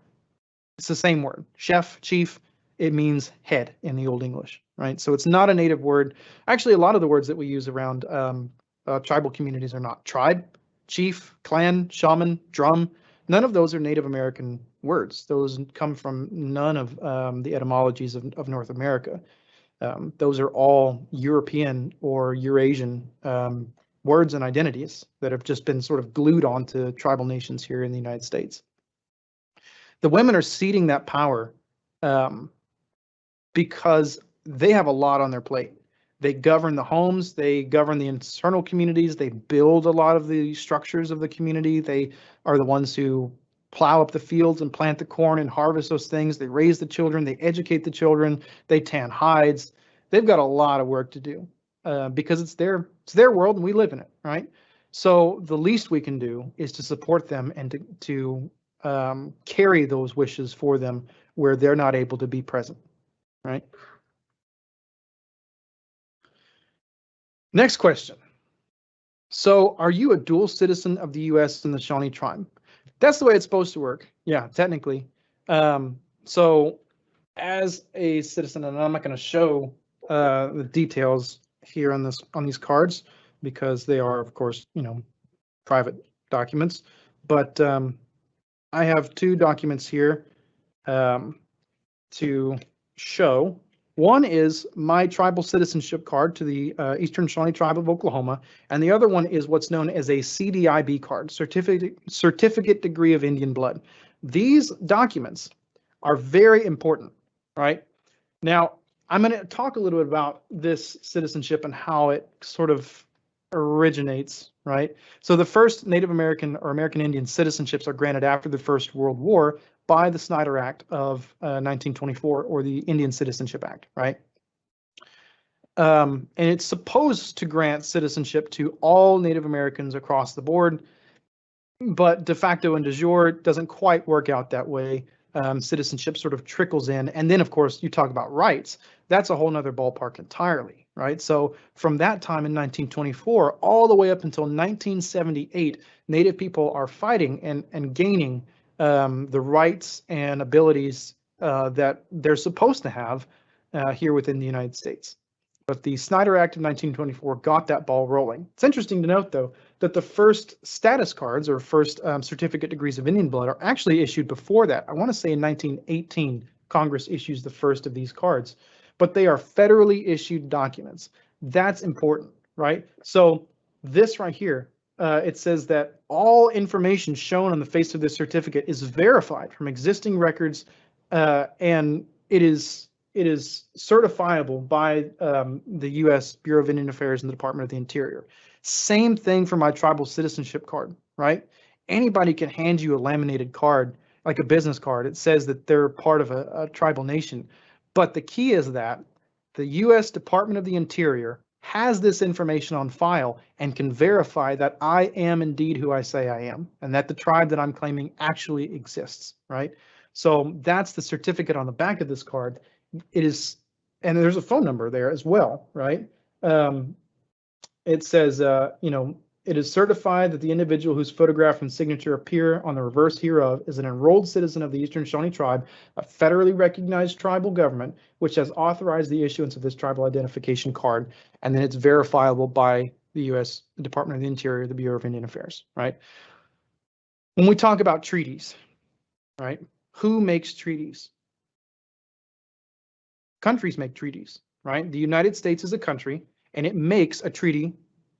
it's the same word. Chef, chief, it means head in the Old English, right? So it's not a native word. Actually, a lot of the words that we use around tribal communities are not. Tribe, chief, clan, shaman, drum. None of those are Native American words. Those come from none of the etymologies of North America. Those are all European or Eurasian words and identities that have just been sort of glued onto tribal nations here in the United States. The women are ceding that power because they have a lot on their plate. They govern the homes, they govern the internal communities, they build a lot of the structures of the community. They are the ones who plow up the fields and plant the corn and harvest those things. They raise the children, they educate the children, they tan hides. They've got a lot of work to do because it's their world and we live in it, right? So the least we can do is to support them and to carry those wishes for them where they're not able to be present, right? Next question. So are you a dual citizen of the U.S. and the Shawnee tribe? That's the way it's supposed to work. Yeah, technically. So as a citizen, and I'm not going to show the details here on these cards because they are, of course, private documents. But I have two documents here to show. One is my tribal citizenship card to the Eastern Shawnee Tribe of Oklahoma, and the other one is what's known as a CDIB card, Certificate Degree of Indian Blood. These documents are very important, right? Now, I'm going to talk a little bit about this citizenship and how it sort of originates, right? So the first Native American or American Indian citizenships are granted after the First World War by the Snyder Act of 1924, or the Indian Citizenship Act, right? And it's supposed to grant citizenship to all Native Americans across the board, but de facto and de jure doesn't quite work out that way. Citizenship sort of trickles in. And then, of course, you talk about rights. That's a whole nother ballpark entirely, right? So from that time in 1924 all the way up until 1978, Native people are fighting and gaining the rights and abilities that they're supposed to have here within the United States. But the Snyder Act of 1924 got that ball rolling. It's interesting to note, though, that the first status cards, or first certificate degrees of Indian blood, are actually issued before that. I want to say in 1918, Congress issues the first of these cards, but they are federally issued documents. That's important, right? So this right here, it says that all information shown on the face of this certificate is verified from existing records, and it is certifiable by the U.S. Bureau of Indian Affairs and the Department of the Interior. Same thing for my tribal citizenship card, right? Anybody can hand you a laminated card, like a business card. It says that they're part of a tribal nation. But the key is that the U.S. Department of the Interior has this information on file and can verify that I am indeed who I say I am, and that the tribe that I'm claiming actually exists, right? So that's the certificate on the back of this card. It is, and there's a phone number there as well, right? It says, it is certified that the individual whose photograph and signature appear on the reverse hereof is an enrolled citizen of the Eastern Shawnee Tribe, a federally recognized tribal government, which has authorized the issuance of this tribal identification card, and then it's verifiable by the U.S. Department of the Interior, the Bureau of Indian Affairs, right? When we talk about treaties, right? Who makes treaties? Countries make treaties, right? The United States is a country, and it makes a treaty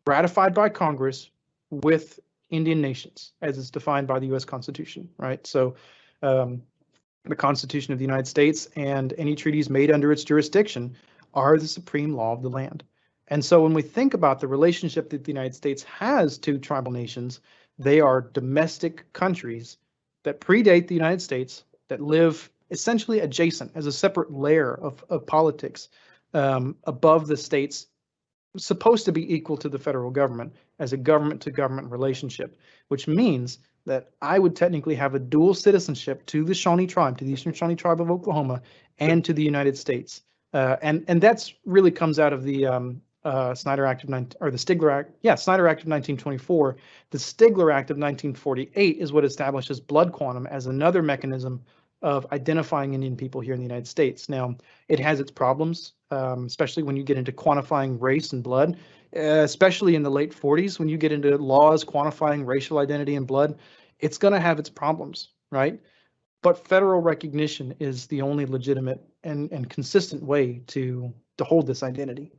ratified by Congress with Indian nations, as is defined by the U.S. Constitution, right? So the Constitution of the United States and any treaties made under its jurisdiction are the supreme law of the land. And so when we think about the relationship that the United States has to tribal nations, they are domestic countries that predate the United States, that live essentially adjacent as a separate layer of politics above the states, supposed to be equal to the federal government as a government-to-government relationship, which means that I would technically have a dual citizenship to the Shawnee Tribe, to the Eastern Shawnee Tribe of Oklahoma, and to the United States. And that's really comes out of the Snyder Act of the Stigler Act. Yeah, Snyder Act of 1924. The Stigler Act of 1948 is what establishes blood quantum as another mechanism of identifying Indian people here in the United States. Now, it has its problems, especially when you get into quantifying race and blood, especially in the late 40s, when you get into laws quantifying racial identity and blood, it's going to have its problems, right? But federal recognition is the only legitimate and consistent way to hold this identity.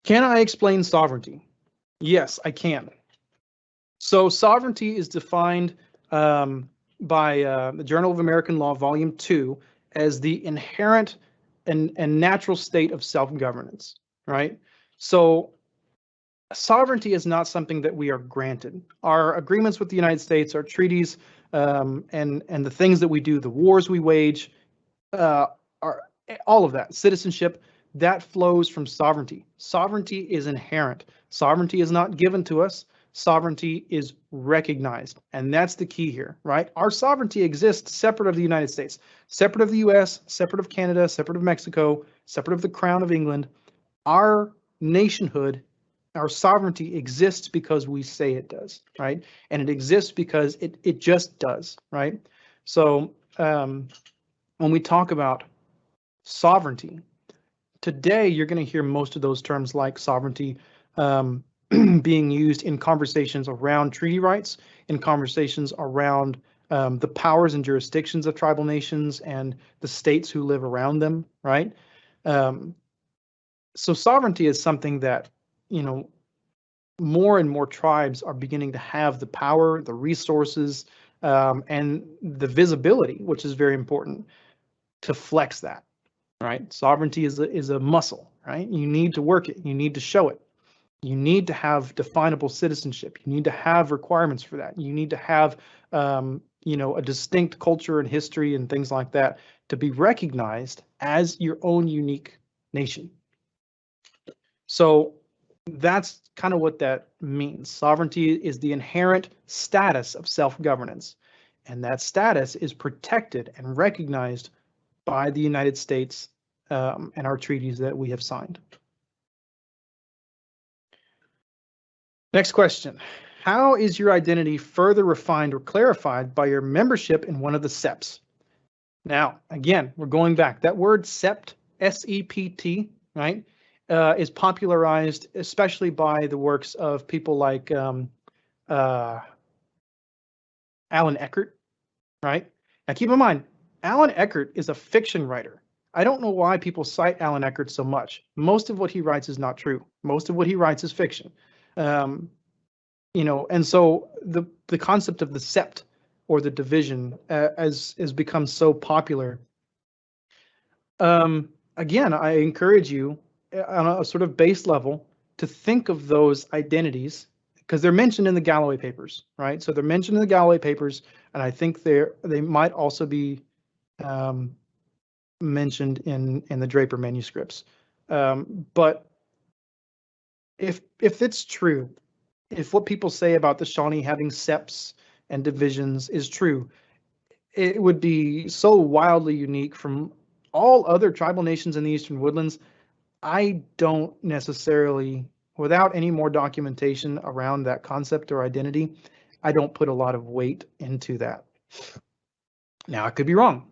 Can I explain sovereignty? Yes, I can. So sovereignty is defined by the Journal of American Law, Volume 2, as the inherent and natural state of self-governance, right? So sovereignty is not something that we are granted. Our agreements with the United States, our treaties, and the things that we do, the wars we wage, are all of that, citizenship, that flows from sovereignty. Sovereignty is inherent. Sovereignty is not given to us. Sovereignty is recognized, and that's the key here, right? Our sovereignty exists separate of the United States, separate of the US, separate of Canada, separate of Mexico, separate of the Crown of England. Our nationhood, our sovereignty exists because we say it does, right? And it exists because it just does, right? So when we talk about sovereignty, today you're going to hear most of those terms like sovereignty being used in conversations around treaty rights, in conversations around the powers and jurisdictions of tribal nations and the states who live around them, right? So sovereignty is something that, more and more tribes are beginning to have the power, the resources, and the visibility, which is very important, to flex that, right? Sovereignty is a muscle, right? You need to work it. You need to show it. You need to have definable citizenship. You need to have requirements for that. You need to have, a distinct culture and history and things like that to be recognized as your own unique nation. So that's kind of what that means. Sovereignty is the inherent status of self-governance, and that status is protected and recognized by the United States and our treaties that we have signed. Next question. How is your identity further refined or clarified by your membership in one of the Seps? Now, again, we're going back. That word sept, S-E-P-T, right, is popularized especially by the works of people like Alan Eckert, right? Now, keep in mind, Alan Eckert is a fiction writer. I don't know why people cite Alan Eckert so much. Most of what he writes is not true. Most of what he writes is fiction. And so the concept of the sept or the division has become so popular. Again, I encourage you on a sort of base level to think of those identities because they're mentioned in the Galloway Papers, right? So they're mentioned in the Galloway Papers, and I think they might also be mentioned in the Draper manuscripts. But if it's true, if what people say about the Shawnee having septs and divisions is true, it would be so wildly unique from all other tribal nations in the Eastern Woodlands. I don't necessarily, without any more documentation around that concept or identity, I don't put a lot of weight into that. Now, I could be wrong,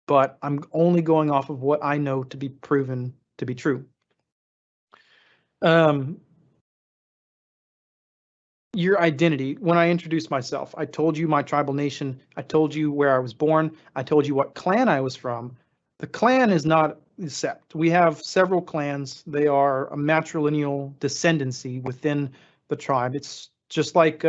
but I'm only going off of what I know to be proven to be true. Your identity, when I introduced myself, I told you my tribal nation, I told you where I was born, I told you what clan I was from. The clan is not sept. We have several clans. They are a matrilineal descendancy within the tribe. It's just like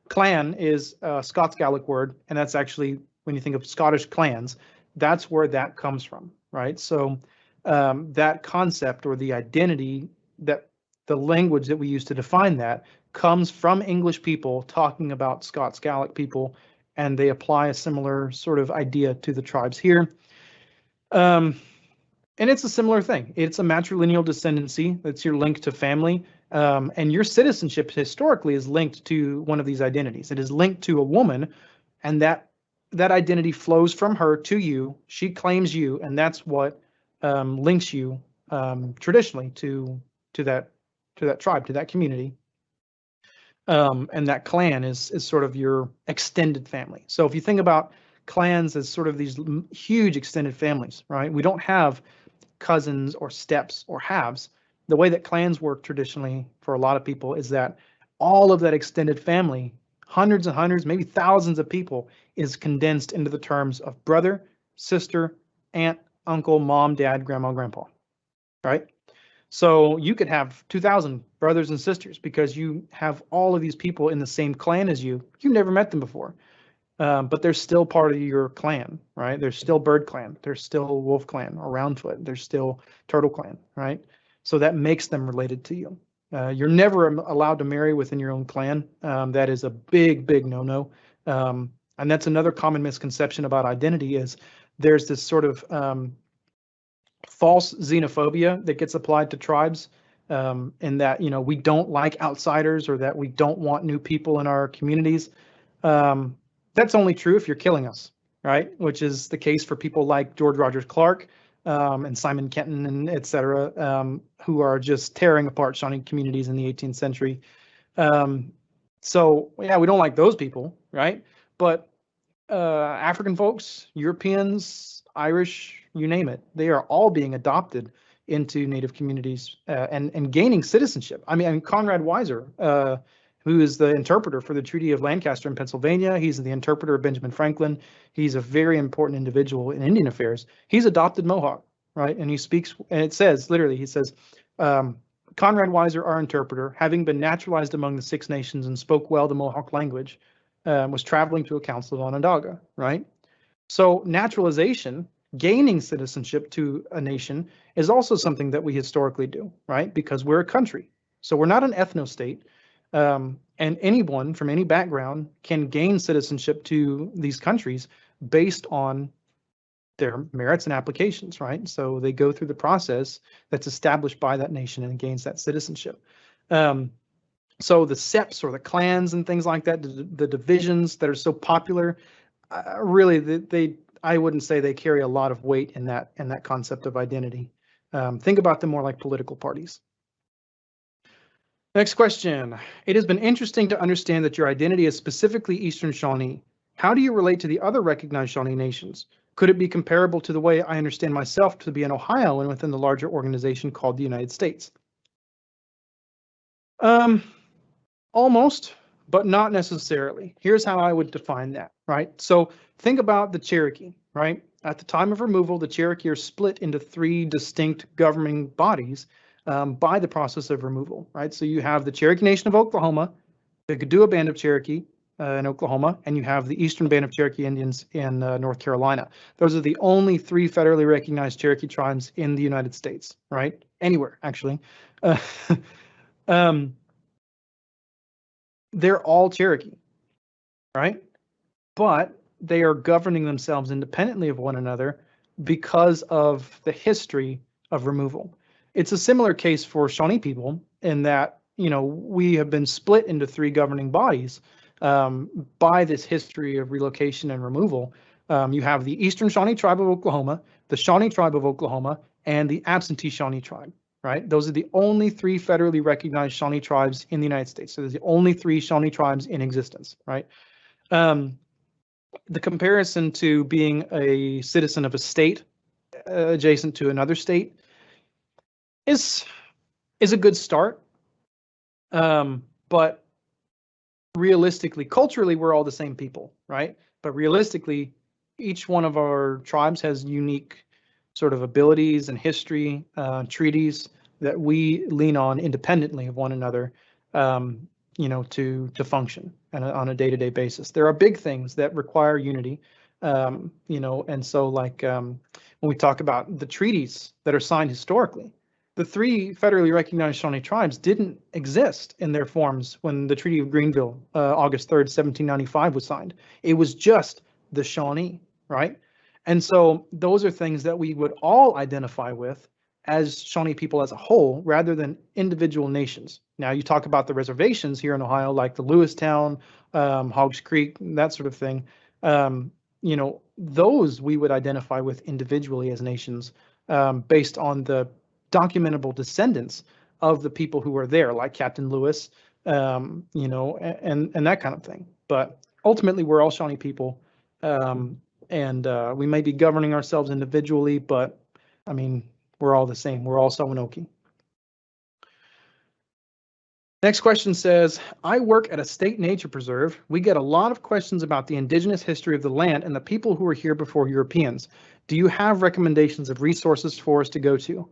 clan is a Scots Gaelic word, and that's actually, when you think of Scottish clans, that's where that comes from, right? So that concept or the identity, that the language that we use to define that comes from English people talking about Scots Gaelic people, and they apply a similar sort of idea to the tribes here. And it's a similar thing. It's a matrilineal descendancy. That's your link to family. And your citizenship historically is linked to one of these identities. It is linked to a woman, and that identity flows from her to you. She claims you, and that's what links you traditionally to that tribe, to that community. And that clan is sort of your extended family. So if you think about clans as sort of these huge extended families, right? We don't have cousins or steps or halves. The way that clans work traditionally for a lot of people is that all of that extended family, hundreds and hundreds, maybe thousands of people, is condensed into the terms of brother, sister, aunt, uncle, mom, dad, grandma, grandpa, right? So you could have 2,000 brothers and sisters because you have all of these people in the same clan as you. You've never met them before, but they're still part of your clan, right? There's still Bird Clan, there's still Wolf Clan or Roundfoot, there's still Turtle Clan, right? So that makes them related to you. You're never allowed to marry within your own clan. That is a big, big no-no. And that's another common misconception about identity is there's this sort of false xenophobia that gets applied to tribes, in that, we don't like outsiders or that we don't want new people in our communities. That's only true if you're killing us, right? Which is the case for people like George Rogers Clark and Simon Kenton and et cetera, who are just tearing apart Shawnee communities in the 18th century. So yeah, we don't like those people, right? But African folks, Europeans, Irish, you name it, they are all being adopted into Native communities and gaining citizenship. I mean, Conrad Weiser, who is the interpreter for the Treaty of Lancaster in Pennsylvania. He's the interpreter of Benjamin Franklin. He's a very important individual in Indian affairs. He's adopted Mohawk, right? And he speaks, and it says, literally, he says, Conrad Weiser, our interpreter, having been naturalized among the Six Nations and spoke well the Mohawk language, was traveling to a council of Onondaga, right? So naturalization, gaining citizenship to a nation, is also something that we historically do, right? Because we're a country. So we're not an ethno-state, and anyone from any background can gain citizenship to these countries based on their merits and applications, right? So they go through the process that's established by that nation and gains that citizenship. So the Seps or the clans and things like that, the divisions that are so popular, really, I wouldn't say they carry a lot of weight in that concept of identity. Think about them more like political parties. Next question. It has been interesting to understand that your identity is specifically Eastern Shawnee. How do you relate to the other recognized Shawnee nations? Could it be comparable to the way I understand myself to be an Ohioan within the larger organization called the United States? Almost, but not necessarily. Here's how I would define that, right? So think about the Cherokee, right? At the time of removal, the Cherokee are split into 3 distinct governing bodies by the process of removal, right? So you have the Cherokee Nation of Oklahoma, the Gadua Band of Cherokee in Oklahoma, and you have the Eastern Band of Cherokee Indians in North Carolina. Those are the only 3 federally recognized Cherokee tribes in the United States, right? Anywhere, actually. They're all Cherokee, right? But they are governing themselves independently of one another because of the history of removal. It's a similar case for Shawnee people in that, we have been split into 3 governing bodies by this history of relocation and removal. You have the Eastern Shawnee Tribe of Oklahoma, the Shawnee Tribe of Oklahoma, and the Absentee Shawnee Tribe, right? Those are the only 3 federally recognized Shawnee tribes in the United States. So there's the only 3 Shawnee tribes in existence, right? The comparison to being a citizen of a state adjacent to another state is a good start. But realistically, culturally, we're all the same people, right? But realistically, each one of our tribes has unique sort of abilities and history, treaties that we lean on independently of one another, to function on a day-to-day basis. There are big things that require unity, and so like when we talk about the treaties that are signed historically, the 3 federally recognized Shawnee tribes didn't exist in their forms when the Treaty of Greenville, August 3rd, 1795 was signed. It was just the Shawnee, right? And so those are things that we would all identify with as Shawnee people as a whole, rather than individual nations. Now you talk about the reservations here in Ohio, like the Lewistown, Hogs Creek, that sort of thing. Those we would identify with individually as nations based on the documentable descendants of the people who were there, like Captain Lewis, and that kind of thing. But ultimately, we're all Shawnee people, and we may be governing ourselves individually, but I mean, we're all the same. We're all Sawanoki. Next question says, I work at a state nature preserve. We get a lot of questions about the indigenous history of the land and the people who were here before Europeans. Do you have recommendations of resources for us to go to?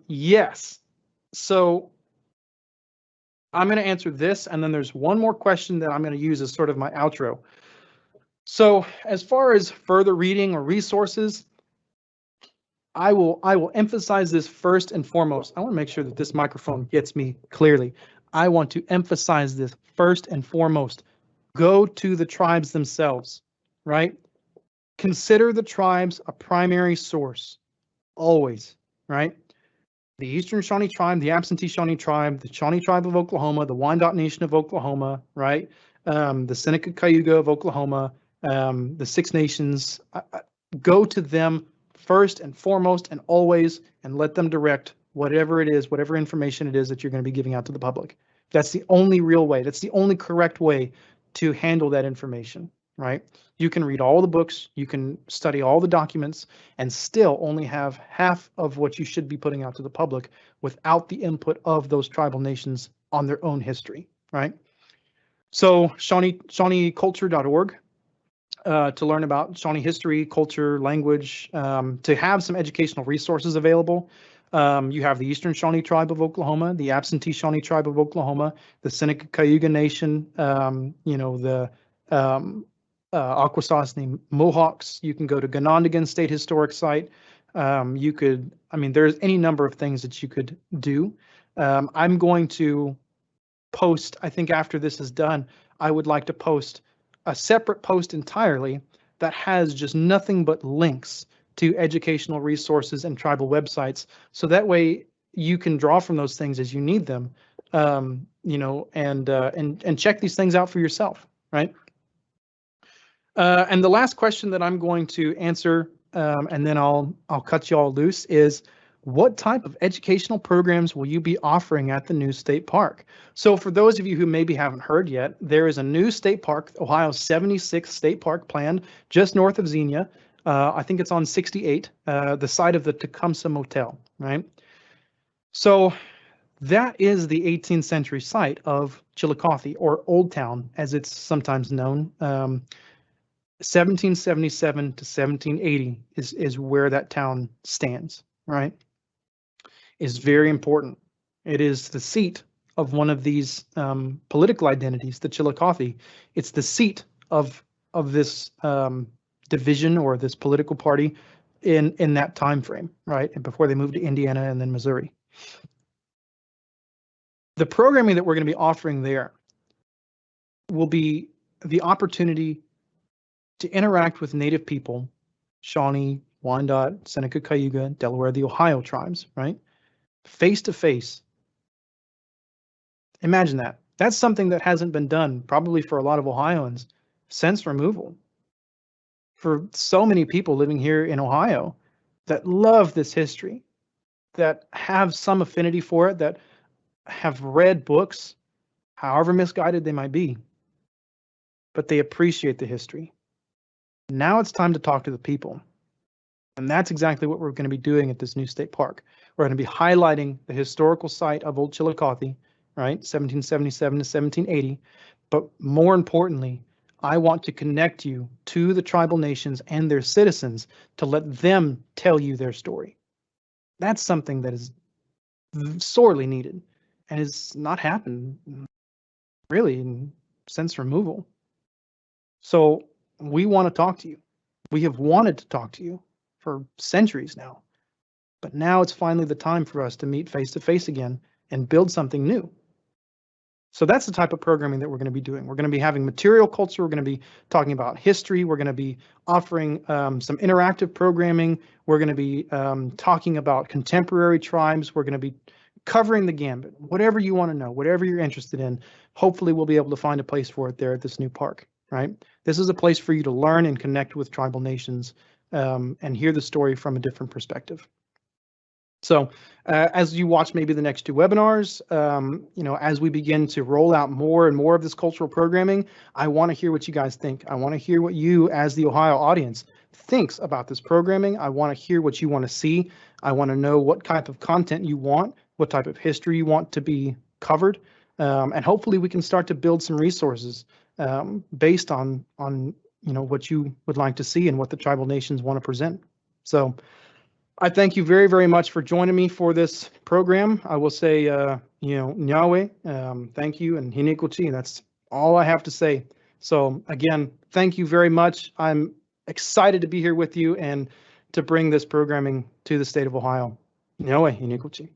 Yes. So I'm going to answer this, and then there's one more question that I'm going to use as sort of my outro. So as far as further reading or resources, I will emphasize this first and foremost. I want to make sure that this microphone gets me clearly. I want to emphasize this first and foremost. Go to the tribes themselves, right? Consider the tribes a primary source, always, right? The Eastern Shawnee Tribe, the Absentee Shawnee Tribe, the Shawnee Tribe of Oklahoma, the Wyandot Nation of Oklahoma, right? The Seneca Cayuga of Oklahoma, the Six Nations. Go to them first and foremost and always, and let them direct whatever it is, whatever information it is that you're going to be giving out to the public. That's the only real way. That's the only correct way to handle that information, right? You can read all the books, you can study all the documents, and still only have half of what you should be putting out to the public without the input of those tribal nations on their own history, right? So ShawneeCulture.org to learn about Shawnee history, culture, language, to have some educational resources available. You have the Eastern Shawnee Tribe of Oklahoma, the Absentee Shawnee Tribe of Oklahoma, the Seneca Cayuga Nation, the Akwesasne Mohawks. You can go to Ganondagan State Historic Site. There's any number of things that you could do. I'm going to post, I think after this is done, I would like to post a separate post entirely that has just nothing but links to educational resources and tribal websites. So that way you can draw from those things as you need them, and check these things out for yourself, right? And the last question that I'm going to answer, and then I'll cut you all loose, is what type of educational programs will you be offering at the new state park? So for those of you who maybe haven't heard yet, there is a new state park, Ohio's 76th state park planned just north of Xenia. I think it's on 68, the site of the Tecumseh Motel, right? So that is the 18th century site of Chillicothe, or Old Town, as it's sometimes known. 1777 to 1780 is where that town stands, right? Is very important. It is the seat of one of these political identities, the Chillicothe. It's the seat of this division or this political party in that time frame, right? And before they moved to Indiana and then Missouri. The programming that we're going to be offering there will be the opportunity to interact with Native people, Shawnee, Wyandot, Seneca Cayuga, Delaware, the Ohio tribes, right? Face to face. Imagine that. That's something that hasn't been done probably for a lot of Ohioans since removal. For so many people living here in Ohio that love this history, that have some affinity for it, that have read books, however misguided they might be, but they appreciate the history. Now it's time to talk to the people. And that's exactly what we're going to be doing at this new state park. We're going to be highlighting the historical site of Old Chillicothe, right, 1777 to 1780. But more importantly, I want to connect you to the tribal nations and their citizens to let them tell you their story. That's something that is sorely needed and has not happened really since removal. So we want to talk to you. We have wanted to talk to you for centuries now, but now it's finally the time for us to meet face to face again and build something new. So that's the type of programming that we're going to be doing. We're going to be having material culture. We're going to be talking about history. We're going to be offering some interactive programming. We're going to be talking about contemporary tribes. We're going to be covering the gambit. Whatever you want to know, whatever you're interested in, hopefully we'll be able to find a place for it there at this new park, right? This is a place for you to learn and connect with tribal nations and hear the story from a different perspective. So as you watch maybe the next two webinars, as we begin to roll out more and more of this cultural programming, I want to hear what you guys think. I want to hear what you, as the Ohio audience, thinks about this programming. I want to hear what you want to see. I want to know what type of content you want, what type of history you want to be covered, and hopefully we can start to build some resources based on what you would like to see and what the tribal nations want to present. So I thank you very, very much for joining me for this program. I will say, Nyahweh, thank you, and Hinikuchi, that's all I have to say. So again, thank you very much. I'm excited to be here with you and to bring this programming to the state of Ohio. Nyahweh, Hinikuchi.